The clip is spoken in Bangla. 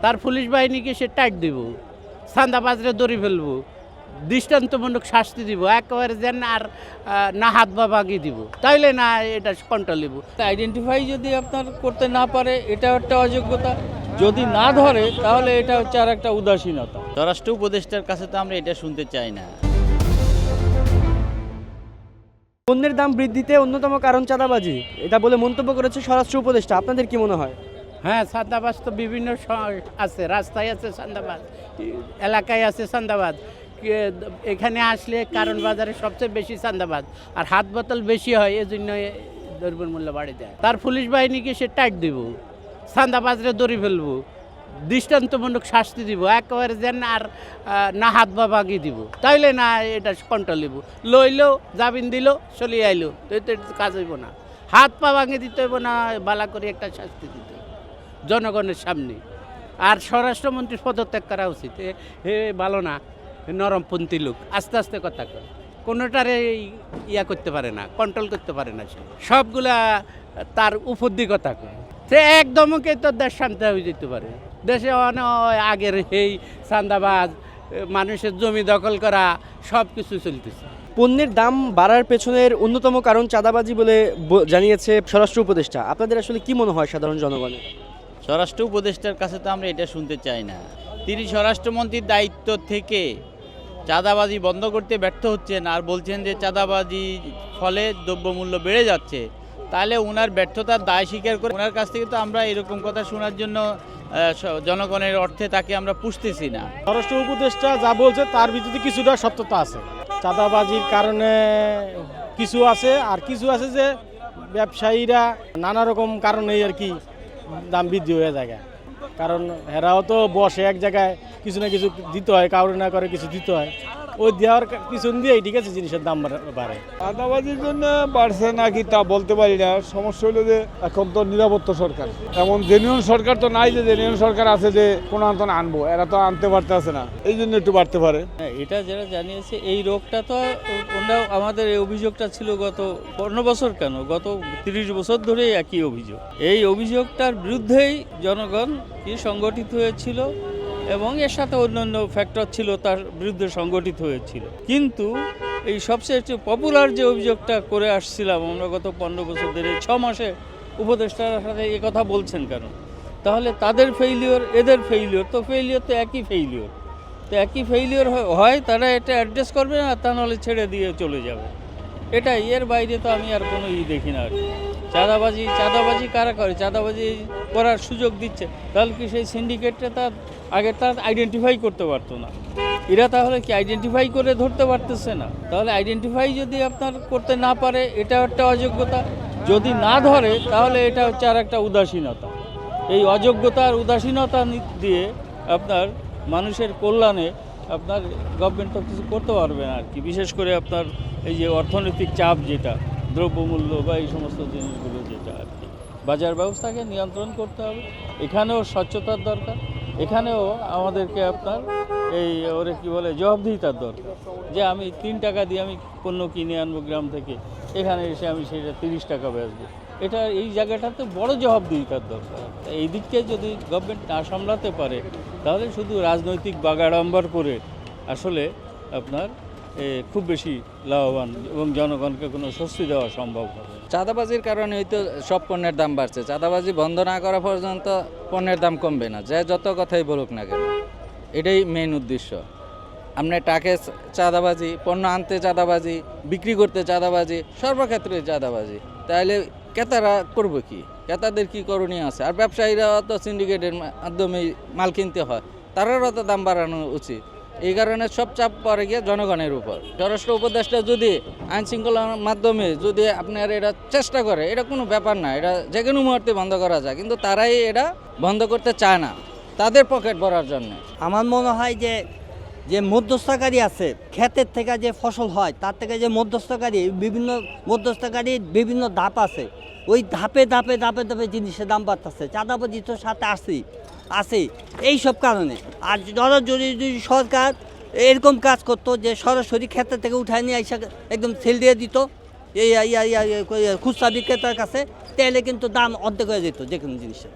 তার পুলিশ বাহিনীকে সে টাইট দিব, চাঁদাবাজরে ধরে ফেলবো, দৃষ্টান্তমূলক শাস্তি দিব, একেবারে যেন আর না হাত বা বাগিয়ে দিব, তাইলে না এটা কন্ট্রোল দিব। আইডেন্টিফাই যদি আপনার করতে না পারে এটা একটা অযোগ্যতা, যদি না ধরে তাহলে এটা হচ্ছে আর একটা উদাসীনতা। স্বরাষ্ট্র উপদেষ্টার কাছে তো আমরা এটা শুনতে চাই না। পণ্যের দাম বৃদ্ধিতে অন্যতম কারণ চাঁদাবাজি, এটা বলে মন্তব্য করেছে স্বরাষ্ট্র উপদেষ্টা। আপনাদের কি মনে হয়? হ্যাঁ, চাঁদাবাজ তো বিভিন্ন আছে, রাস্তায় আছে চাঁদাবাজ, এলাকায় আছে চাঁদাবাজ, এখানে আসলে কারণ বাজারে সবচেয়ে বেশি চাঁদাবাজ, আর হাত বোতল বেশি হয়, এজন্য দ্রব্যের মূল্য বাড়ে যায়। তার পুলিশ বাহিনীকে সে টাইট দিব, চাঁদাবাজরে ধরে ফেলবো, দৃষ্টান্তমূলক শাস্তি দিব, একেবারে যেন আর না হাত বা বাগিয়ে দিব, তাইলে না এটা কন্ট্রোল দিব। লইলেও জামিন দিল, চলিয়ে আইলো, তো এটা কাজ হইব না। হাত পা ভাঙিয়ে দিতে হইব না, বালা করে একটা শাস্তি দিতে জনগণের সামনে। আর স্বরাষ্ট্রমন্ত্রীর পদত্যাগ করা উচিত। হে ভালো না, নরমপন্থী লোক, আস্তে আস্তে কথা কয়, কোনোটারে ইয়া করতে পারে না, কন্ট্রোল করতে পারে না। সে সবগুলা তার উপদ্দি কথা কয়, সে একদমকে তো দেশ শান্তি হয়ে যেতে পারে। দেশে অনেক আগের এই চাঁদাবাজ, মানুষের জমি দখল করা, সব কিছু চলতেছে। পণ্যের দাম বাড়ার পেছনের অন্যতম কারণ চাঁদাবাজি বলে জানিয়েছে স্বরাষ্ট্র উপদেষ্টা। আপনাদের আসলে কি মনে হয় সাধারণ জনগণের? স্বরাষ্ট্র উপদেষ্টার কাছে তো আমরা এটা শুনতে চাই না। তিনি স্বরাষ্ট্রমন্ত্রীর দায়িত্ব থেকে চাঁদাবাজি বন্ধ করতে ব্যর্থ হচ্ছেন আর বলছেন যে চাঁদাবাজি ফলে দ্রব্যমূল্য বেড়ে যাচ্ছে, তাহলে ওনার ব্যর্থতার দায় স্বীকার করে ওনার কাছ থেকে তো আমরা এরকম কথা শোনার জন্য জনগণের অর্থে তাকে আমরা পুষতেছি না। স্বরাষ্ট্র উপদেষ্টা যা বলছে তার ভিতরে কিছুটা সত্যতা আছে। চাঁদাবাজির কারণে কিছু আছে, আর কিছু আছে যে ব্যবসায়ীরা নানা রকম কারণেই আর কি দাম বৃদ্ধি হয়ে যায়। কারণ এরাও তো বসে এক জায়গায়, কিছু না কিছু দিতে হয়, কাউরে না করে কিছু দিতে হয়, ওই দেওয়ার পিছন দিয়েই ঠিক আছে জিনিসের দাম বাড়ে। চাঁদাবাজির জন্য বাড়ছে নাকি তা বলতে পারি না। সমস্যা হলো যে এখন তো নিরাপত্তা সরকার, এমন জেনুইন সরকার তো নাই যে জেনুইন সরকার আছে যে কোনো আন্তন আনবো, এরা তো আনতে পারতেছে না, এই জন্য একটু বাড়তে পারে। হ্যাঁ, এটা যারা জানিয়েছে এই রোগটা তো ওনারা, আমাদের এই অভিযোগটা ছিল গত 15 বছর, কেন গত 30 বছর ধরেই একই অভিযোগ। এই অভিযোগটার বিরুদ্ধেই জনগণ কি সংগঠিত হয়েছিল এবং এর সাথে অন্যান্য ফ্যাক্টর ছিল তার বিরুদ্ধে সংগঠিত হয়েছিল। কিন্তু এই সবচেয়ে পপুলার যে অভিযোগটা করে আসছিলাম আমরা গত 15 বছর ধরে, 6 মাসে উপদেষ্টার সাথে এ কথা বলছেন কেন? তাহলে তাদের ফেইলিওর, এদের ফেইলিওর, তো ফেইলিওর তো একই ফেইলিওর, তো একই ফেইলিওর হয়, তারা এটা অ্যাড্রেস করবে না, তা নাহলে ছেড়ে দিয়ে চলে যাবে। এটাই, এর বাইরে তো আমি আর কোনো দেখি না আর কি। চাঁদাবাজি কারা করে? চাঁদাবাজি করার সুযোগ দিচ্ছে, তাহলে কি সেই সিন্ডিকেটটা তার আগে তার আইডেন্টিফাই করতে পারতো না? এরা তাহলে কি আইডেন্টিফাই করে ধরতে পারতেছে না? তাহলে আইডেন্টিফাই যদি আপনার করতে না পারে এটা একটা অযোগ্যতা, যদি না ধরে তাহলে এটা হচ্ছে আর একটা উদাসীনতা। এই অযোগ্যতা আর উদাসীনতা দিয়ে আপনার মানুষের কল্যাণে আপনার গভর্নমেন্ট তো কিছু করতে পারবে না আর কি। বিশেষ করে আপনার এই যে অর্থনৈতিক চাপ, যেটা দ্রব্যমূল্য বা এই সমস্ত জিনিসগুলো, যেটা আর কি বাজার ব্যবস্থাকে নিয়ন্ত্রণ করতে হবে। এখানেও স্বচ্ছতার দরকার, এখানেও আমাদেরকে আপনার এই ওরে কী বলে জবাবদিহিতার দরকার, যে আমি 3 টাকা দিয়ে আমি পণ্য কিনে আনবো গ্রাম থেকে, এখানে এসে আমি সেটা 30 টাকা বেচবো। এটা এই জায়গাটাতে বড় জবাবদিহিতার দরকার। এই দিককে যদি গভর্নমেন্ট না সামলাতে পারে তাহলে শুধু রাজনৈতিক বাগাড়ম্বর করে আসলে আপনার খুব বেশি লাভবান এবং জনগণকে কোনো স্বস্তি দেওয়া সম্ভব হবে। চাঁদাবাজির কারণে হয়তো সব পণ্যের দাম বাড়ছে। চাঁদাবাজি বন্ধ না করা পর্যন্ত পণ্যের দাম কমবে না, যে যত কথাই বলুক না কেন। এটাই মেইন উদ্দেশ্য। আপনার টাকে চাঁদাবাজি, পণ্য আনতে চাঁদাবাজি, বিক্রি করতে চাঁদাবাজি, সর্বক্ষেত্রে চাঁদাবাজি, তাহলে ক্রেতারা করবে কি? ক্রেতাদের কি করণীয় আছে? আর ব্যবসায়ীরা তো সিন্ডিকেটের মাধ্যমে মাল কিনতে হয়, তারারও তো দাম বাড়ানো উচিত। এই কারণে সব চাপ পড়ে গিয়ে জনগণের উপর। স্বরাষ্ট্র উপদেষ্টা যদি আইন শৃঙ্খলার মাধ্যমে যদি আপনার এটা চেষ্টা করে, এটা কোনো ব্যাপার না, এটা যে কোনো মুহূর্তে বন্ধ করা যায়, কিন্তু তারাই এটা বন্ধ করতে চায় না তাদের পকেট ভরার জন্য। আমার মনে হয় যে যে মধ্যস্থকারী আছে, ক্ষেতের থেকে যে ফসল হয় তার থেকে যে মধ্যস্থকারীর বিভিন্ন ধাপ আছে, ওই ধাপে ধাপে ধাপে ধাপে জিনিসের দাম বাড়তেছে। চাঁদাবাজি তো সাথে আছে এইসব কারণে। আর যদি সরকার এরকম কাজ করতো যে সরাসরি ক্ষেত্র থেকে উঠায় নিয়ে এসে একদম সেল দিয়ে দিত এই খুচরা বিক্রেতার কাছে, তাহলে কিন্তু দাম অর্ধেক হয়ে যেত যে কোনো জিনিসের।